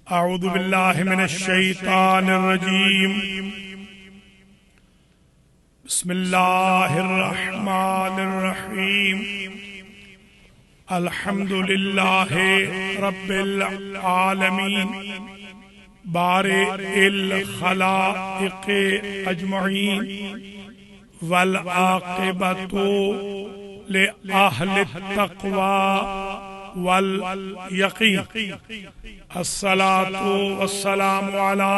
اعوذ باللہ من الشیطان الرجیم بسم اللہ الرحمن الرحیم الحمد للہ رب العالمین بارئ الخلائق اجمعین والعاقبۃ لأہل التقوی والیقین الصلاۃ والسلام علی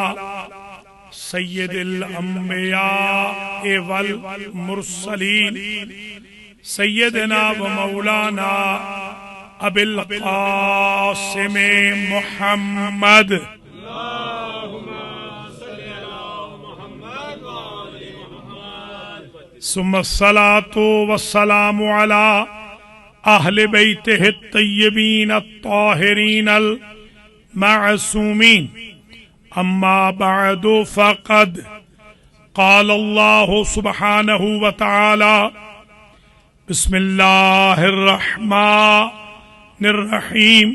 سید الانبیاء والمرسلین سیدنا و مولانا ابی القاسم محمد ثم الصلاۃ والسلام علی اہل بیتہ الطیبین الطاہرین المعصومین اما بعد فقد قال اللہ سبحانہ وتعالی بسم اللہ الرحمن الرحیم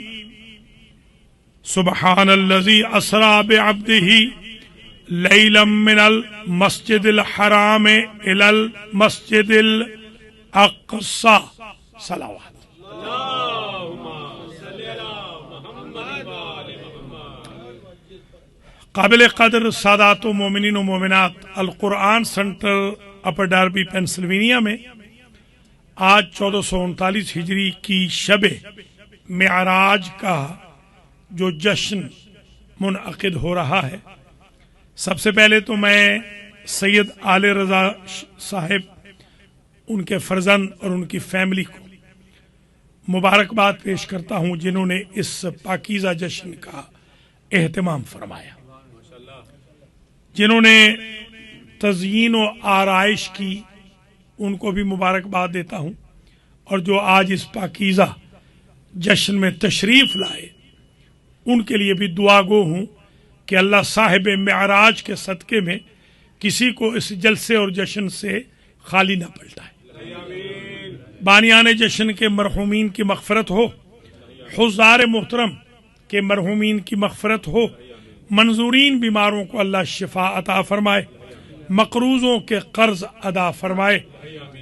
سبحان الذی اسری بعبدہ لیلا من المسجد الحرام الی المسجد الاقصی صلوات. قابل قدر سادات و مومنین و مومنات، القرآن سنٹر اپر ڈاربی پینسلوینیا میں آج 1439 ہجری کی شب معراج کا جو جشن منعقد ہو رہا ہے، سب سے پہلے تو میں سید آل رضا صاحب، ان کے فرزند اور ان کی فیملی کو مبارکباد پیش کرتا ہوں جنہوں نے اس پاکیزہ جشن کا اہتمام فرمایا، جنہوں نے تزئین و آرائش کی، ان کو بھی مبارکباد دیتا ہوں، اور جو آج اس پاکیزہ جشن میں تشریف لائے ان کے لیے بھی دعا گو ہوں کہ اللہ صاحب معراج کے صدقے میں کسی کو اس جلسے اور جشن سے خالی نہ پلٹائے۔ بانیان جشن کے مرحومین کی مغفرت ہو، حضار محترم کے مرحومین کی مغفرت ہو، منظورین بیماروں کو اللہ شفا عطا فرمائے، مقروضوں کے قرض ادا فرمائے،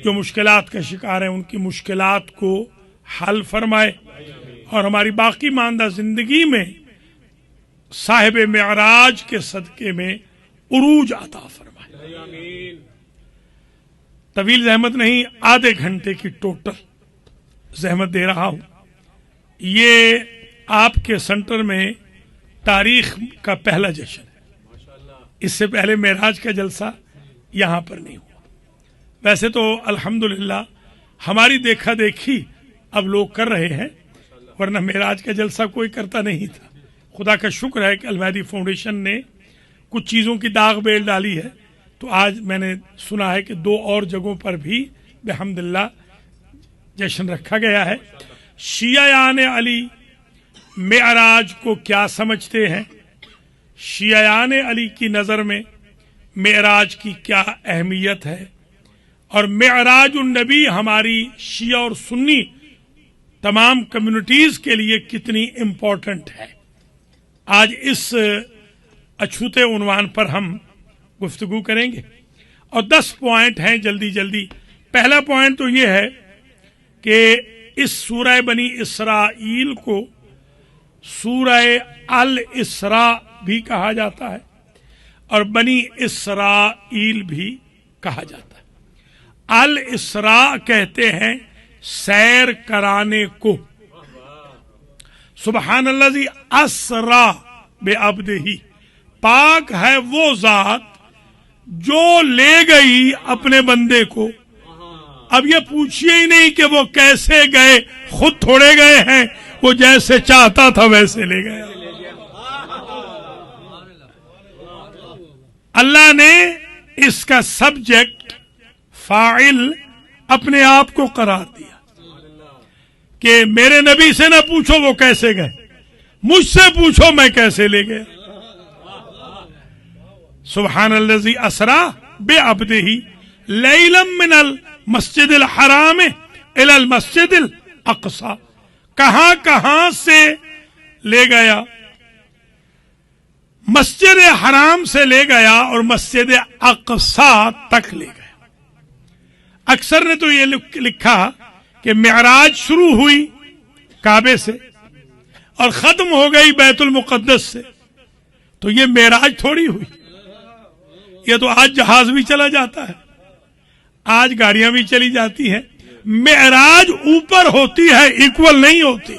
جو مشکلات کا شکار ہیں ان کی مشکلات کو حل فرمائے، اور ہماری باقی ماندہ زندگی میں صاحب معراج کے صدقے میں عروج عطا فرمائے۔ طویل زحمت نہیں، آدھے گھنٹے کی ٹوٹل زحمت دے رہا ہوں۔ یہ آپ کے سنٹر میں تاریخ کا پہلا جشن ہے، اس سے پہلے معراج کا جلسہ یہاں پر نہیں ہوا۔ ویسے تو الحمدللہ ہماری دیکھا دیکھی اب لوگ کر رہے ہیں، ورنہ معراج کا جلسہ کوئی کرتا نہیں تھا۔ خدا کا شکر ہے کہ المہدی فاؤنڈیشن نے کچھ چیزوں کی داغ بیل ڈالی ہے، تو آج میں نے سنا ہے کہ 2 اور جگہوں پر بھی بحمداللہ جشن رکھا گیا ہے۔ شیعیان علی معراج کو کیا سمجھتے ہیں؟ شیعیان علی کی نظر میں معراج کی کیا اہمیت ہے، اور معراج النبی ہماری شیعہ اور سنی تمام کمیونٹیز کے لیے کتنی امپورٹنٹ ہے، آج اس اچھوتے عنوان پر ہم گفتگو کریں گے، اور 10 پوائنٹ ہیں جلدی جلدی۔ پہلا پوائنٹ تو یہ ہے کہ اس سورہ بنی اسرائیل کو سورہ الاسراء بھی کہا جاتا ہے اور بنی اسرائیل بھی کہا جاتا ہے۔ الاسراء کہتے ہیں سیر کرانے کو، سبحان الذی اسری بعبدہ، پاک ہے وہ ذات جو لے گئی اپنے بندے کو۔ اب یہ پوچھئے ہی نہیں کہ وہ کیسے گئے، خود تھوڑے گئے ہیں، وہ جیسے چاہتا تھا ویسے لے گیا۔ اللہ نے اس کا سبجیکٹ فاعل اپنے آپ کو قرار دیا کہ میرے نبی سے نہ پوچھو وہ کیسے گئے، مجھ سے پوچھو میں کیسے لے گیا۔ سبحان الذی اسری بعبدہ لیلا من مسجد الحرام الی المسجد الاقصی، کہاں کہاں سے لے گیا؟ مسجد حرام سے لے گیا اور مسجد اقصی تک لے گیا۔ اکثر نے تو یہ لکھا کہ معراج شروع ہوئی کعبے سے اور ختم ہو گئی بیت المقدس سے، تو یہ معراج تھوڑی ہوئی، یہ تو آج جہاز بھی چلا جاتا ہے، آج گاڑیاں بھی چلی جاتی ہیں۔ معراج اوپر ہوتی ہے، ایکول نہیں ہوتی۔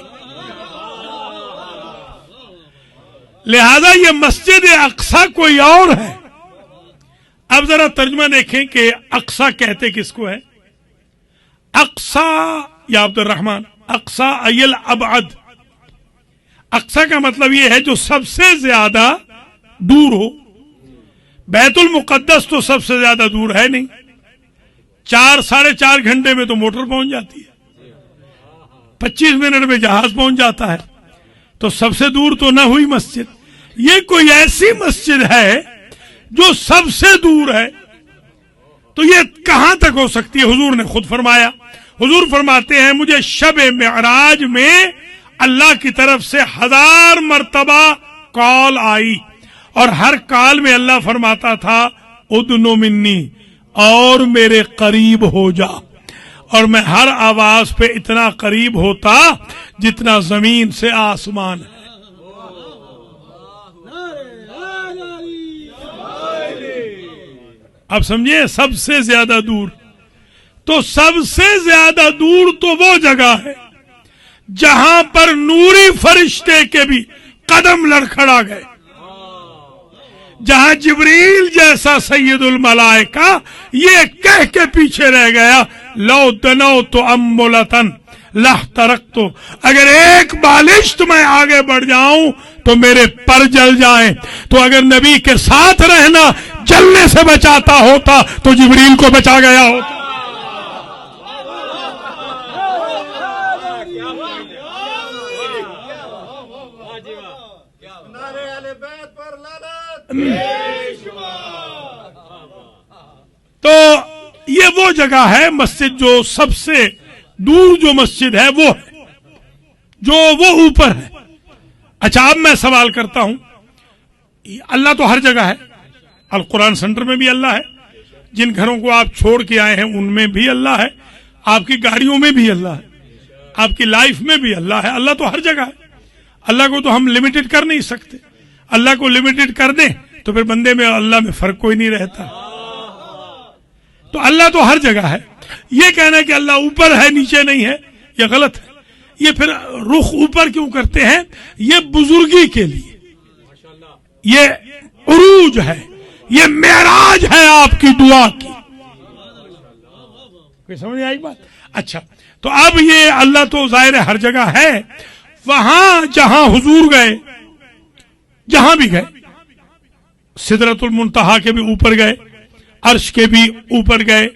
لہذا یہ مسجد اقصی کوئی اور ہے۔ اب ذرا ترجمہ دیکھیں کہ اقصی کہتے کس کو ہے؟ اقصی یا عبد الرحمن، اقصی ای الابعد، اقصی کا مطلب یہ ہے جو سب سے زیادہ دور ہو۔ بیت المقدس تو سب سے زیادہ دور ہے نہیں، 4-4.5 گھنٹے میں تو موٹر پہنچ جاتی ہے، 25 منٹ میں جہاز پہنچ جاتا ہے، تو سب سے دور تو نہ ہوئی مسجد۔ یہ کوئی ایسی مسجد ہے جو سب سے دور ہے، تو یہ کہاں تک ہو سکتی ہے؟ حضور نے خود فرمایا، حضور فرماتے ہیں مجھے شب معراج میں اللہ کی طرف سے 1000 مرتبہ کال آئی، اور ہر کال میں اللہ فرماتا تھا ادنو منی، اور میرے قریب ہو جا، اور میں ہر آواز پہ اتنا قریب ہوتا جتنا زمین سے آسمان ہے۔ اب سمجھے، سب سے زیادہ دور، تو سب سے زیادہ دور تو وہ جگہ ہے جہاں پر نوری فرشتے کے بھی قدم لڑکھڑا گئے، جہاں جبریل جیسا سید الملائکہ یہ کہہ کے پیچھے رہ گیا لو دنوت املتن لاحترقت، اگر ایک بالشت میں آگے بڑھ جاؤں تو میرے پر جل جائیں۔ تو اگر نبی کے ساتھ رہنا جلنے سے بچاتا ہوتا تو جبریل کو بچا گیا ہوتا۔ تو یہ وہ جگہ ہے مسجد جو سب سے دور جو مسجد ہے وہ ہے جو وہ اوپر ہے۔ اچھا، اب میں سوال کرتا ہوں، اللہ تو ہر جگہ ہے، القرآن سینٹر میں بھی اللہ ہے، جن گھروں کو آپ چھوڑ کے آئے ہیں ان میں بھی اللہ ہے، آپ کی گاڑیوں میں بھی اللہ ہے، آپ کی لائف میں بھی اللہ ہے۔ اللہ تو ہر جگہ ہے، اللہ کو تو ہم لمیٹڈ کر نہیں سکتے۔ اللہ کو لمیٹڈ کر دیں تو پھر بندے میں اور اللہ میں فرق کوئی نہیں رہتا۔ تو اللہ تو ہر جگہ ہے۔ یہ کہنا کہ اللہ اوپر ہے نیچے نہیں ہے، یہ غلط ہے۔ یہ پھر رخ اوپر کیوں کرتے ہیں؟ یہ بزرگی کے لیے، یہ عروج ہے، یہ معراج ہے آپ کی دعا کی۔ کوئی سمجھ آئی بات؟ اچھا، تو اب یہ اللہ تو ظاہر ہر جگہ ہے، وہاں جہاں حضور گئے، جہاں بھی گئے، سدرۃ المنتہا کے بھی اوپر گئے، عرش کے بھی اوپر گئے،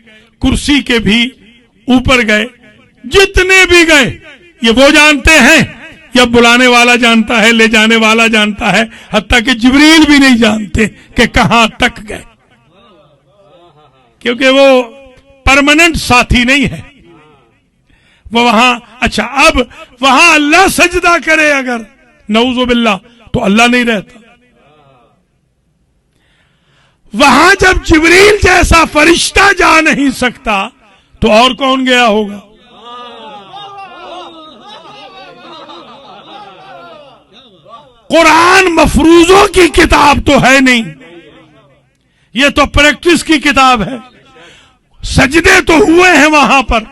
کرسی کے بھی اوپر گئے، جتنے بھی گئے یہ وہ جانتے ہیں یا بلانے والا جانتا ہے، لے جانے والا جانتا ہے، حتیٰ کہ جبریل بھی نہیں جانتے کہ کہاں تک گئے، کیونکہ وہ پرماننٹ ساتھی نہیں ہے وہ وہاں۔ اچھا، اب وہاں اللہ سجدہ کرے اگر نعوذ باللہ تو اللہ نہیں رہتا۔ وہاں جب جبریل جیسا فرشتہ جا نہیں سکتا تو اور کون گیا ہوگا؟ قرآن مفروضوں کی کتاب تو ہے نہیں، یہ تو پریکٹس کی کتاب ہے۔ سجدے تو ہوئے ہیں وہاں پر،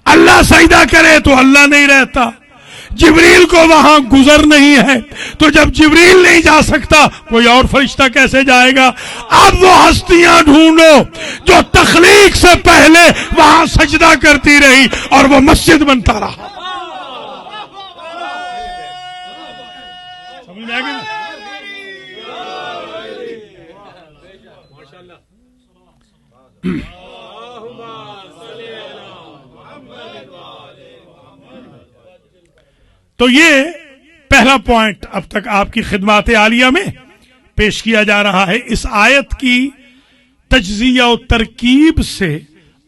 اللہ سجدہ کرے تو اللہ نہیں رہتا، جبریل کو وہاں گزر نہیں ہے، تو جب جبریل نہیں جا سکتا کوئی اور فرشتہ کیسے جائے گا؟ اب وہ ہستیاں ڈھونڈو جو تخلیق سے پہلے وہاں سجدہ کرتی رہی اور وہ مسجد بنتا رہا۔ سمجھ میں آ گئی؟ تو یہ پہلا پوائنٹ اب تک آپ کی خدمات عالیہ میں پیش کیا جا رہا ہے۔ اس آیت کی تجزیہ و ترکیب سے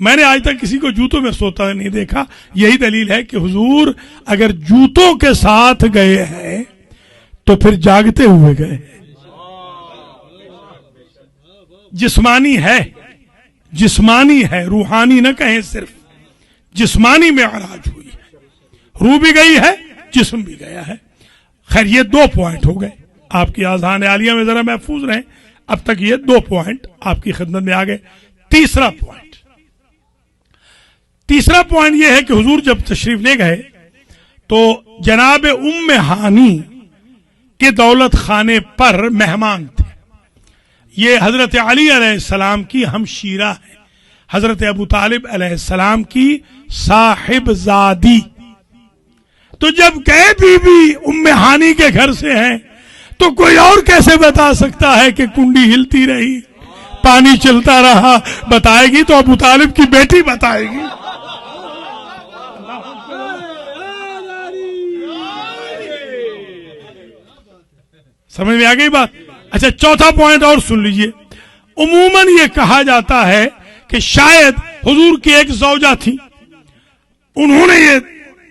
میں نے آج تک کسی کو جوتوں میں سوتا نہیں دیکھا. یہی دلیل ہے کہ حضور اگر جوتوں کے ساتھ گئے ہیں تو پھر جاگتے ہوئے گئے. جسمانی ہے, روحانی نہ کہیں, صرف جسمانی معراج ہوئی ہے. روح بھی گئی ہے, جسم بھی گیا ہے. خیر یہ 2 پوائنٹ ہو گئے. آپ کی اذہان عالیہ میں ذرا محفوظ رہیں. اب تک یہ 2 پوائنٹ آپ کی خدمت میں آ گئے. تیسرا پوائنٹ یہ ہے کہ حضور جب تشریف لے گئے تو جناب ام ہانی کے دولت خانے پر مہمان تھے. یہ حضرت علی علیہ السلام کی ہمشیرہ ہے, حضرت ابو طالب علیہ السلام کی صاحب زادی. تو جب گئے بی بی ام ہانی کے گھر سے ہیں تو کوئی اور کیسے بتا سکتا ہے کہ کنڈی ہلتی رہی, پانی چلتا رہا؟ بتائے گی تو ابو طالب کی بیٹی بتائے گی. سمجھ میں آ گئی بات؟ اچھا, چوتھا پوائنٹ اور سن لیجئے. عموماً یہ کہا جاتا ہے کہ شاید حضور کی ایک زوجہ تھی, انہوں نے یہ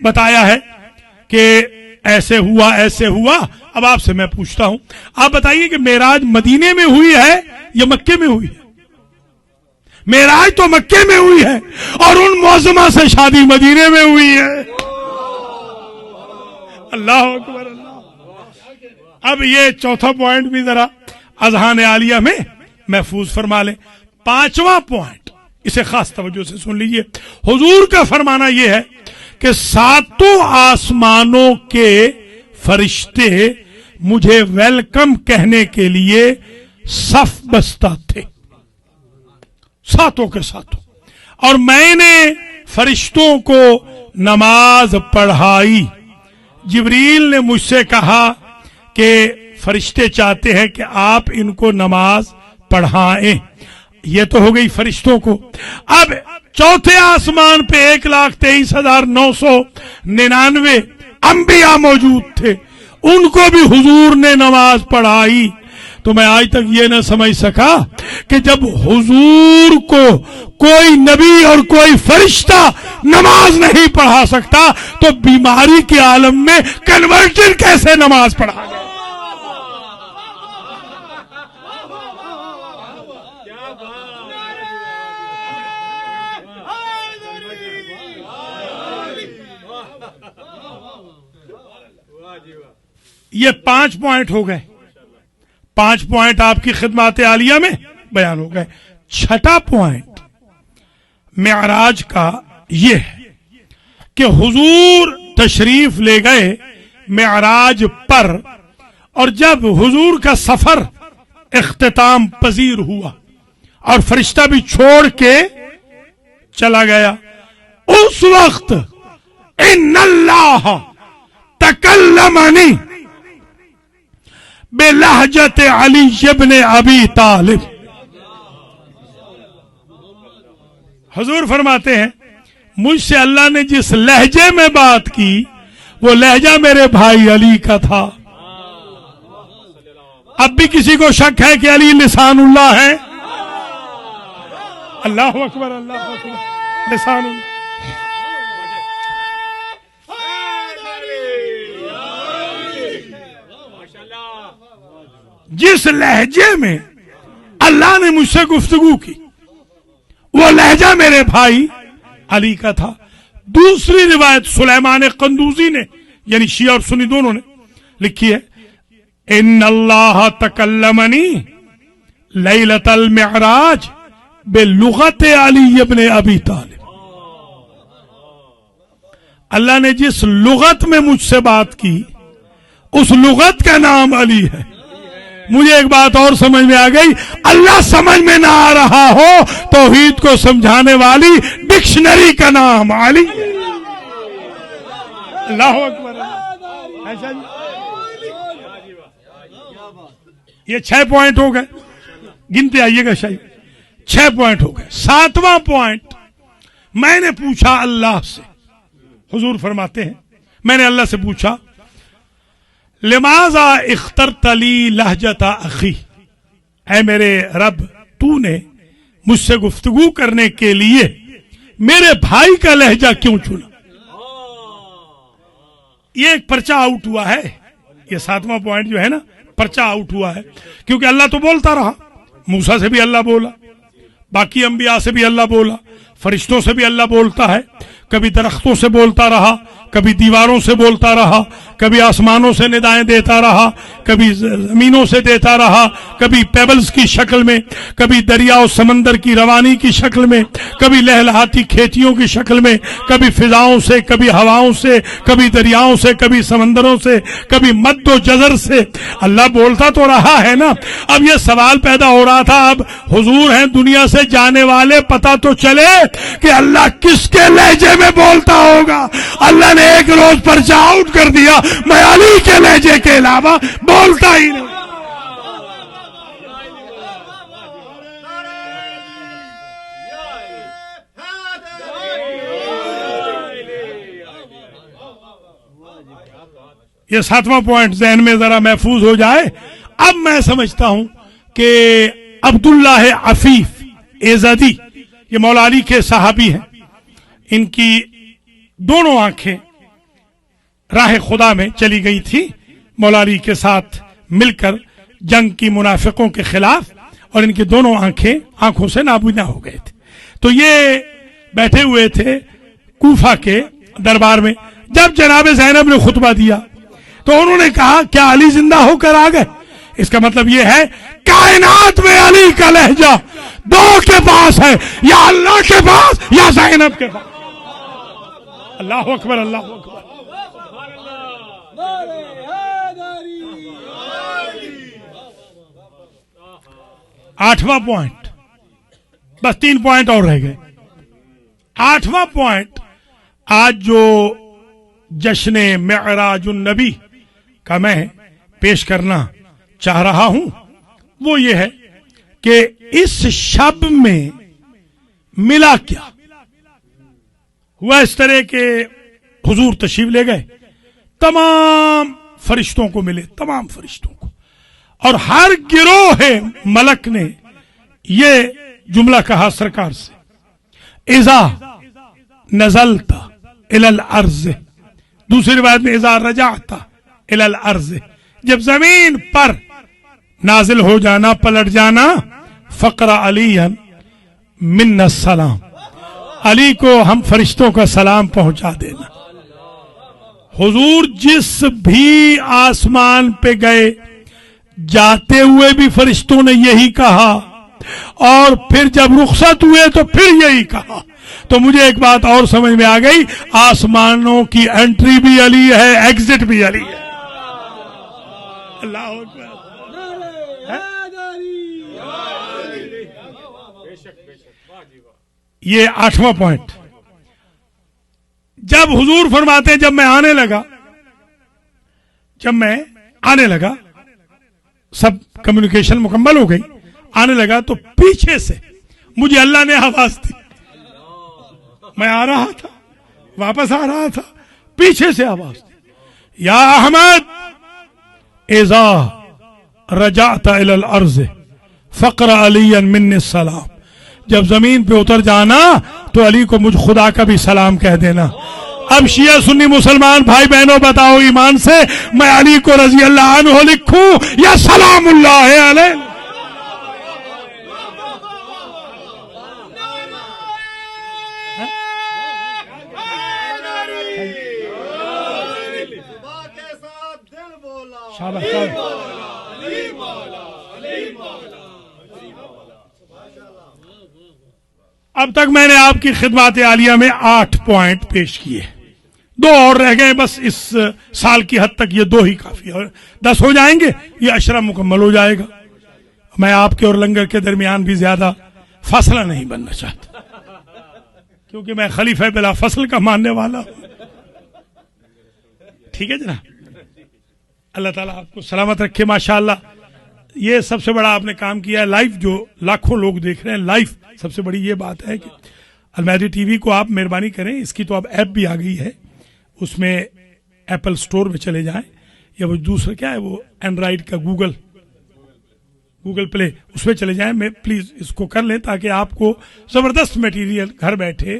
بتایا ہے کہ ایسے ہوا. اب آپ سے میں پوچھتا ہوں, آپ بتائیے کہ معراج مدینے میں ہوئی ہے یا مکے میں ہوئی ہے؟ معراج تو مکے میں ہوئی ہے اور ان معظمہ سے شادی مدینے میں ہوئی ہے. اللہ اکبر اللہ. اب یہ چوتھا پوائنٹ بھی ذرا اذہان عالیہ میں محفوظ فرما لیں. 5واں پوائنٹ, اسے خاص توجہ سے سن لیجئے. حضور کا فرمانا یہ ہے کہ 7 آسمانوں کے فرشتے مجھے ویلکم کہنے کے لیے صف بستہ تھے, 7 کے 7. اور میں نے فرشتوں کو نماز پڑھائی. جبریل نے مجھ سے کہا کہ فرشتے چاہتے ہیں کہ آپ ان کو نماز پڑھائیں. یہ تو ہو گئی فرشتوں کو. اب 4تھے آسمان پہ 1,23,999 انبیاء موجود تھے, ان کو بھی حضور نے نماز پڑھائی. تو میں آج تک یہ نہ سمجھ سکا کہ جب حضور کو کوئی نبی اور کوئی فرشتہ نماز نہیں پڑھا سکتا تو بیماری کے عالم میں کنورٹر کیسے نماز پڑھا گیا؟ یہ 5 پوائنٹ ہو گئے. 5 پوائنٹ آپ کی خدمات عالیہ میں بیان ہو گئے. 6واں پوائنٹ معراج کا یہ ہے کہ حضور تشریف لے گئے معراج پر, اور جب حضور کا سفر اختتام پذیر ہوا اور فرشتہ بھی چھوڑ کے چلا گیا, اس وقت ان اللہ تکلمنی بلہجت علی ابن ابی طالب. حضور فرماتے ہیں مجھ سے اللہ نے جس لہجے میں بات کی وہ لہجہ میرے بھائی علی کا تھا. اب بھی کسی کو شک ہے کہ علی لسان اللہ ہے؟ اللہ اکبر اللہ اکبر. لسان اللہ. جس لہجے میں اللہ نے مجھ سے گفتگو کی وہ لہجہ میرے بھائی علی کا تھا. دوسری روایت سلیمان قندوزی نے, یعنی شیعہ اور سنی دونوں نے لکھی ہے, ان اللہ تکلمنی لیلۃ المعراج بلغت علی ابن ابی طالب. اللہ نے جس لغت میں مجھ سے بات کی اس لغت کا نام علی ہے. مجھے ایک بات اور سمجھ میں آ گئی, اللہ سمجھ میں نہ آ رہا ہو توحید کو سمجھانے والی ڈکشنری کا نام علی. اللہ اکبر. یہ 6 پوائنٹ ہو گئے, گنتے آئیے گا شاید. 6 پوائنٹ ہو گئے. 7واں پوائنٹ میں نے پوچھا اللہ سے. حضور فرماتے ہیں میں نے اللہ سے پوچھا لماذا اخترت لی لہجت اخی, اے میرے رب تو نے مجھ سے گفتگو کرنے کے لیے میرے بھائی کا لہجہ کیوں چنا؟ یہ ایک پرچہ آؤٹ ہوا ہے. یہ 7واں پوائنٹ جو ہے نا، پرچہ آؤٹ ہوا ہے. کیونکہ اللہ تو بولتا رہا، موسیٰ سے بھی اللہ بولا، باقی انبیاء سے بھی اللہ بولا، فرشتوں سے بھی اللہ بولتا ہے. کبھی درختوں سے بولتا رہا، کبھی دیواروں سے بولتا رہا، کبھی آسمانوں سے ندائیں دیتا رہا، کبھی زمینوں سے دیتا رہا، کبھی پیبلز کی شکل میں، کبھی دریا و سمندر کی روانی کی شکل میں، کبھی لہلہاتی کھیتیوں کی شکل میں، کبھی فضاؤں سے، کبھی ہواؤں سے، کبھی دریاؤں سے، کبھی سمندروں سے، کبھی مد و جزر سے. اللہ بولتا تو رہا ہے نا. اب یہ سوال پیدا ہو رہا تھا، اب حضور ہیں دنیا سے جانے والے، پتہ تو چلے کہ اللہ کس کے لہجے میں بولتا ہوگا. اللہ نے ایک روز پرچہ آؤٹ کر دیا، میں علی کے لہجے کے علاوہ بولتا ہی نہیں. یہ 7واں پوائنٹ ذہن میں ذرا محفوظ ہو جائے. اب میں سمجھتا ہوں کہ عبداللہ عفیف ایزدی، یہ مولا علی کے صحابی ہیں، ان کی دونوں آنکھیں راہ خدا میں چلی گئی تھی مولا علی کے ساتھ مل کر جنگ کی منافقوں کے خلاف، اور ان کی دونوں آنکھوں سے نابینا ہو گئے تھے. تو یہ بیٹھے ہوئے تھے کوفہ کے دربار میں. جب جناب زینب نے خطبہ دیا تو انہوں نے کہا کیا علی زندہ ہو کر آ گئے؟ اس کا مطلب یہ ہے کائنات میں علی کا لہجہ دو کے پاس ہے، یا اللہ کے پاس یا زینب کے پاس. اللہ اکبر، اللہ اکبر. 8واں پوائنٹ، بس 3 پوائنٹ اور رہ گئے. 8واں پوائنٹ آج جو جشن معراج النبی کا میں پیش کرنا چاہ رہا ہوں وہ یہ ہے کہ اس شب میں ملا کیا ہوا. اس طرح کے حضور تشریف لے گئے، تمام فرشتوں کو ملے، تمام فرشتوں کو، اور ہر گروہ ملک نے یہ جملہ کہا سرکار سے، اذا نزلت الى الارض، دوسری روایت میں اذا رجعت الى الارض، جب زمین پر نازل ہو جانا، پلٹ جانا، فقرأ علی منا السلام، علی کو ہم فرشتوں کا سلام پہنچا دینا. حضور جس بھی آسمان پہ گئے جاتے ہوئے بھی فرشتوں نے یہی کہا، اور پھر جب رخصت ہوئے تو پھر یہی کہا. تو مجھے ایک بات اور سمجھ میں آ گئی، آسمانوں کی انٹری بھی علی ہے، ایگزٹ بھی علی ہے. اللہ اکبر. یہ 8واں پوائنٹ. جب حضور فرماتے ہیں جب میں آنے لگا سب کمیونیکیشن مکمل ہو گئی، آنے لگا تو پیچھے سے مجھے اللہ نے آواز دی. میں آ رہا تھا، واپس آ رہا تھا، پیچھے سے آواز دی، یا احمد اذا رجعت الى الارض فقرأ علی منی السلام، جب زمین پہ اتر جانا تو علی کو مجھ خدا کا بھی سلام کہہ دینا. اب شیعہ سنی مسلمان بھائی بہنوں بتاؤ ایمان سے، میں علی کو رضی اللہ عنہ لکھوں یا سلام اللہ علیہ؟ اب تک میں نے آپ کی خدمات عالیہ میں 8 پوائنٹ پیش کیے، 2 اور رہ گئے. بس اس سال کی حد تک یہ 2 ہی کافی، اور 10 ہو جائیں گے، یہ عشرہ مکمل ہو جائے گا. میں آپ کے اور لنگر کے درمیان بھی زیادہ فاصلہ نہیں بننا چاہتا، کیونکہ میں خلیفہ بلا فصل کا ماننے والا ہوں. ٹھیک ہے جناب، اللہ تعالیٰ آپ کو سلامت رکھے. ماشاءاللہ یہ سب سے بڑا آپ نے کام کیا ہے. لائیو جو لاکھوں لوگ دیکھ رہے ہیں لائیو، سب سے بڑی یہ بات ہے کہ المہدی ٹی وی کو آپ مہربانی کریں، اس کی تو اب ایپ بھی آ گئی ہے، اس میں ایپل سٹور میں چلے جائیں، یا وہ دوسرا کیا ہے وہ اینڈرائڈ کا گوگل پلے، اس میں چلے جائیں. میں پلیز اس کو کر لیں تاکہ آپ کو زبردست میٹیریل گھر بیٹھے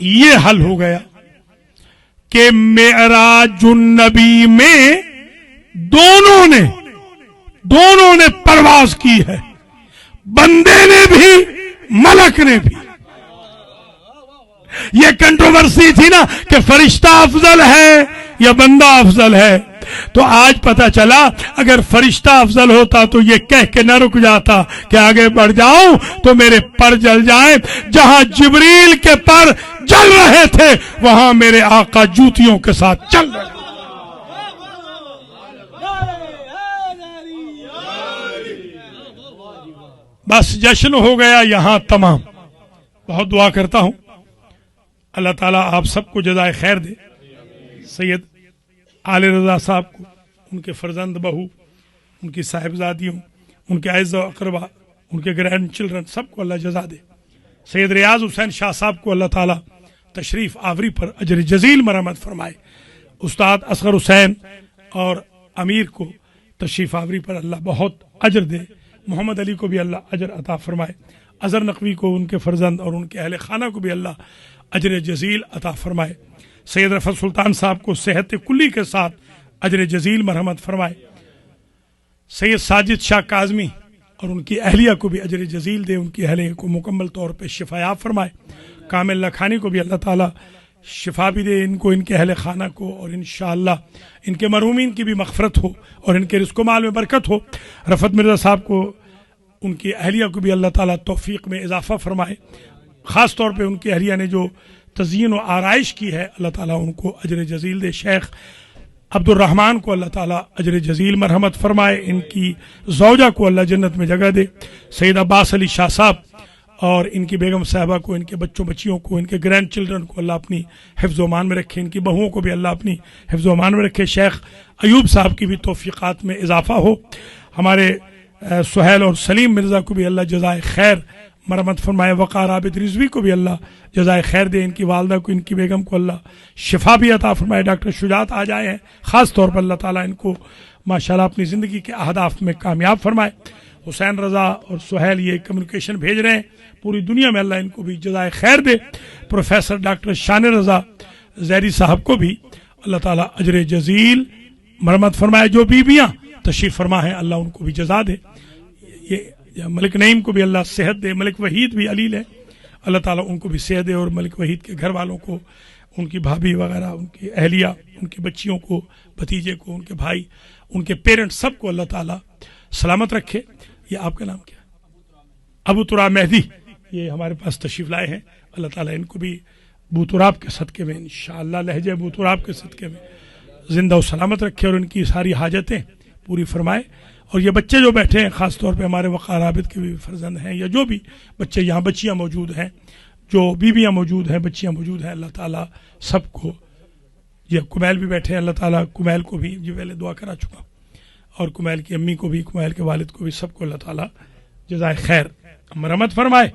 یہ حل ہو گیا کہ معراج النبی میں دونوں نے پرواز کی ہے، بندے نے بھی ملک نے بھی۔ یہ کنٹروورسی تھی نا کہ فرشتہ افضل ہے یا بندہ افضل ہے، تو آج پتہ چلا اگر فرشتہ افضل ہوتا تو یہ کہہ کے نہ رک جاتا کہ آگے بڑھ جاؤں تو میرے پر جل جائیں، جہاں جبریل کے پر جل رہے تھے وہاں میرے آقا جوتیوں کے ساتھ چل رہے۔ بس جشن ہو گیا یہاں تمام۔ بہت دعا کرتا ہوں اللہ تعالیٰ آپ سب کو جزائے خیر دے، سید آل رضا صاحب کو، ان کے فرزند بہو، ان کی صاحبزادیوں، ان کے اعزاء و اقربا، ان کے گرینڈ چلڈرن، سب کو اللہ جزا دے۔ سید ریاض حسین شاہ صاحب کو اللہ تعالیٰ تشریف آوری پر اجر جزیل مرحمت فرمائے۔ استاد اصغر حسین اور امیر کو تشریف آوری پر اللہ بہت اجر دے۔ محمد علی کو بھی اللہ اجر عطا فرمائے۔ اظہر نقوی کو، ان کے فرزند اور ان کے اہل خانہ کو بھی اللہ اجر جزیل عطا فرمائے۔ سید رفعت سلطان صاحب کو صحت کلی کے ساتھ اجر جزیل مرحمت فرمائے۔ سید ساجد شاہ کاظمی اور ان کی اہلیہ کو بھی اجر جزیل دے، ان کی اہلیہ کو مکمل طور پہ شفایاب فرمائے۔ کامل لکھانی کو بھی اللہ تعالیٰ شفا بھی دے، ان کو، ان کے اہل خانہ کو، اور انشاءاللہ ان کے مرحومین کی بھی مغفرت ہو اور ان کے رزق و مال میں برکت ہو۔ رفعت مرزا صاحب کو، ان کی اہلیہ کو بھی اللہ تعالیٰ توفیق میں اضافہ فرمائے۔ خاص طور پہ ان کی اہلیہ نے جو تزئین و آرائش کی ہے اللہ تعالیٰ ان کو اجر جزیل دے۔ شیخ عبد الرحمن کو اللہ تعالیٰ اجر جزیل مرحمت فرمائے، ان کی زوجہ کو اللہ جنت میں جگہ دے۔ سید عباس علی شاہ صاحب اور ان کی بیگم صاحبہ کو، ان کے بچوں بچیوں کو، ان کے گرینڈ چلڈرن کو اللہ اپنی حفظ و امان میں رکھے، ان کی بہوؤں کو بھی اللہ اپنی حفظ و امان میں رکھے۔ شیخ ایوب صاحب کی بھی توفیقات میں اضافہ ہو۔ ہمارے سہیل اور سلیم مرزا کو بھی اللہ جزائے خیر مرحمت فرمائے۔ وقار عابد رضوی کو بھی اللہ جزائے خیر دے، ان کی والدہ کو، ان کی بیگم کو اللہ شفا بھی عطا فرمائے۔ ڈاکٹر شجاعت آ جائے ہیں، خاص طور پر اللہ تعالیٰ ان کو ماشاءاللہ اپنی زندگی کے اہداف میں کامیاب فرمائے۔ حسین رضا اور سہیل یہ کمیونیکیشن بھیج رہے ہیں پوری دنیا میں، اللہ ان کو بھی جزائے خیر دے۔ پروفیسر ڈاکٹر شان رضا زیری صاحب کو بھی اللہ تعالیٰ اجر جزیل مرحمت فرمائے۔ جو بیویاں تشریف فرما ہیں اللہ ان کو بھی جزا دے۔ یہ ملک نعیم کو بھی اللہ صحت دے۔ ملک وحید بھی علیل ہے، اللہ تعالیٰ ان کو بھی صحت دے، اور ملک وحید کے گھر والوں کو، ان کی بھابھی وغیرہ، ان کی اہلیہ، ان کی بچیوں کو، بھتیجے کو، ان کے بھائی، ان کے پیرنٹس، سب کو اللہ تعالیٰ سلامت رکھے۔ یہ آپ کا نام کیا؟ ابو تراب مہدی، یہ ہمارے پاس تشریف لائے ہیں۔ اللہ تعالیٰ ان کو بھی ابو تراب کے صدقے میں انشاءاللہ لہجہ ابو تراب کے صدقے میں زندہ و سلامت رکھے اور ان کی ساری حاجتیں پوری فرمائے۔ اور یہ بچے جو بیٹھے ہیں، خاص طور پہ ہمارے وقار عابد کے بھی فرزند ہیں، یا جو بھی بچے یہاں، بچیاں موجود ہیں، جو بیویاں موجود ہیں، بچیاں موجود ہیں، اللہ تعالیٰ سب کو، یہ کمیل بھی بیٹھے ہیں، اللہ تعالیٰ کمیل کو بھی، جو پہلے دعا کرا چکا، اور کمیل کی امی کو بھی، کمیل کے والد کو بھی، سب کو اللہ تعالیٰ جزائے خیر مرحمت فرمائے۔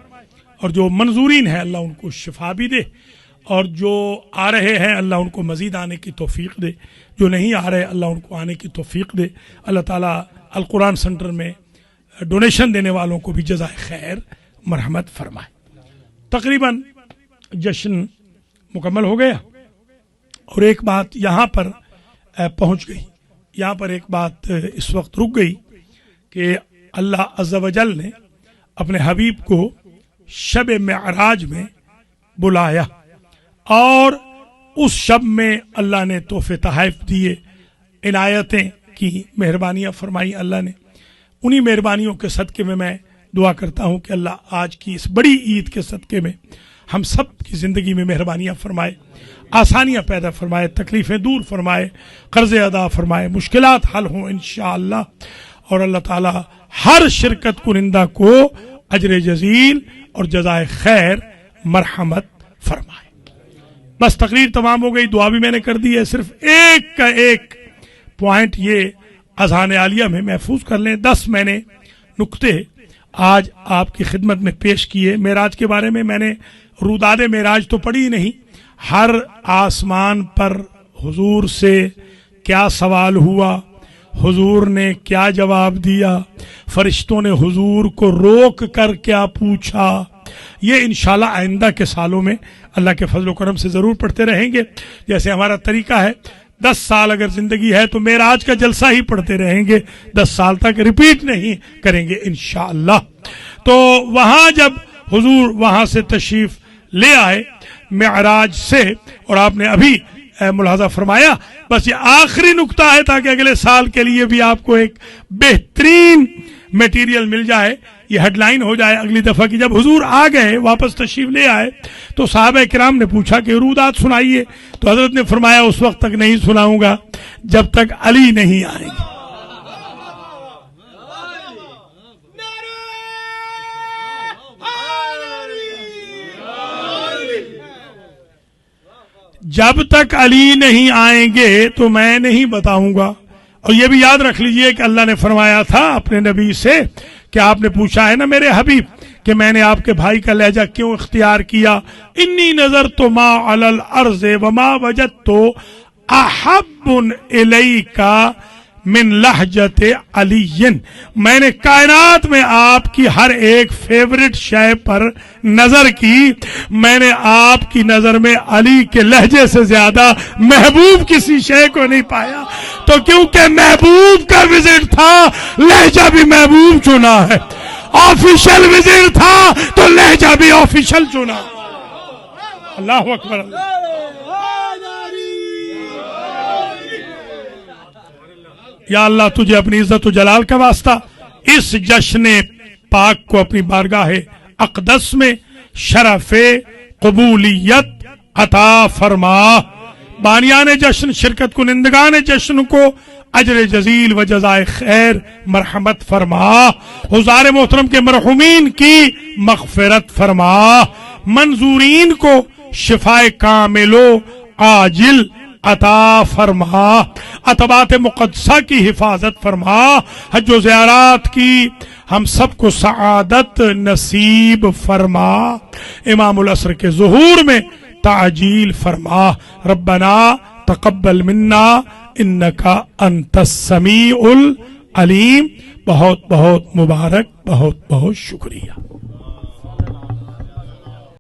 اور جو منظورین ہیں اللہ ان کو شفا بھی دے، اور جو آ رہے ہیں اللہ ان کو مزید آنے کی توفیق دے، جو نہیں آ رہے اللہ ان کو آنے کی توفیق دے۔ اللہ تعالیٰ القرآن سنٹر میں ڈونیشن دینے والوں کو بھی جزائے خیر مرحمت فرمائے۔ تقریباً جشن مکمل ہو گیا، اور ایک بات یہاں پر پہنچ گئی، یہاں پر ایک بات اس وقت رک گئی کہ اللہ عز و جل نے اپنے حبیب کو شب معراج میں بلایا، اور اس شب میں اللہ نے تحفے تحائف دیے، عنایتیں کی، مہربانیاں فرمائی اللہ نے۔ انہی مہربانیوں کے صدقے میں دعا کرتا ہوں کہ اللہ آج کی اس بڑی عید کے صدقے میں ہم سب کی زندگی میں مہربانیاں فرمائے، آسانیاں پیدا فرمائے، تکلیفیں دور فرمائے، قرض ادا فرمائے، مشکلات حل ہوں انشاءاللہ، اور اللہ تعالی ہر شرکت کنندہ کو اجر جزیل اور جزائے خیر مرحمت فرمائے۔ بس تقریر تمام ہو گئی، دعا بھی میں نے کر دی ہے۔ صرف ایک کا ایک پوائنٹ یہ اذان عالیہ میں محفوظ کر لیں۔ 10 میں نے نکتے آج آپ کی خدمت میں پیش کیے۔ معراج کے بارے میں نے روداد معراج تو پڑھی نہیں، ہر آسمان پر حضور سے کیا سوال ہوا، حضور نے کیا جواب دیا، فرشتوں نے حضور کو روک کر کیا پوچھا، یہ انشاءاللہ آئندہ کے سالوں میں اللہ کے فضل و کرم سے ضرور پڑھتے رہیں گے. جیسے ہمارا طریقہ ہے 10 سال اگر زندگی ہے تو معراج کا جلسہ ہی پڑھتے رہیں گے, 10 سال تک ریپیٹ نہیں کریں گے انشاءاللہ. تو وہاں جب حضور وہاں سے تشریف لے آئے معراج سے, اور آپ نے ابھی ملاحظہ فرمایا, بس یہ آخری نقطہ ہے تاکہ اگلے سال کے لیے بھی آپ کو ایک بہترین میٹیریل مل جائے, یہ ہیڈ لائن ہو جائے اگلی دفعہ کی. جب حضور آ گئے واپس تشریف لے آئے تو صحابہ کرام نے پوچھا کہ رودات سنائیے, تو حضرت نے فرمایا اس وقت تک نہیں سناؤں گا جب تک علی نہیں آئیں گے. جب تک علی نہیں آئیں گے تو میں نہیں بتاؤں گا. اور یہ بھی یاد رکھ لیجئے کہ اللہ نے فرمایا تھا اپنے نبی سے کہ آپ نے پوچھا ہے نا میرے حبیب کہ میں نے آپ کے بھائی کا لہجہ کیوں اختیار کیا, انی نظرت ما علی الارض وما وجدت احب الیک من لہجت علی. میں نے کائنات میں آپ کی ہر ایک فیورٹ شے پر نظر کی, میں نے آپ کی نظر میں علی کے لہجے سے زیادہ محبوب کسی شے کو نہیں پایا. تو کیونکہ محبوب کا وزٹ تھا لہجہ بھی محبوب چنا ہے, آفیشل وزٹ تھا تو لہجہ بھی آفیشل چنا. اللہ اکبر. یا اللہ تجھے اپنی عزت و جلال کا واسطہ اس جشن پاک کو اپنی بارگاہ اقدس میں شرف قبولیت عطا فرما. بانیان جشن, شرکت کنندگان جشن کو اجر جزیل و جزائے خیر مرحمت فرما. حضار محترم کے مرحومین کی مغفرت فرما. منظورین کو شفائے کامل و عاجل عطا فرما. عتبات مقدسہ کی حفاظت فرما. حج و زیارات کی ہم سب کو سعادت نصیب فرما. امام العصر کے ظہور میں تعجیل فرما. ربنا تقبل منا انکا انت السمیع العلیم. بہت بہت مبارک, بہت بہت شکریہ.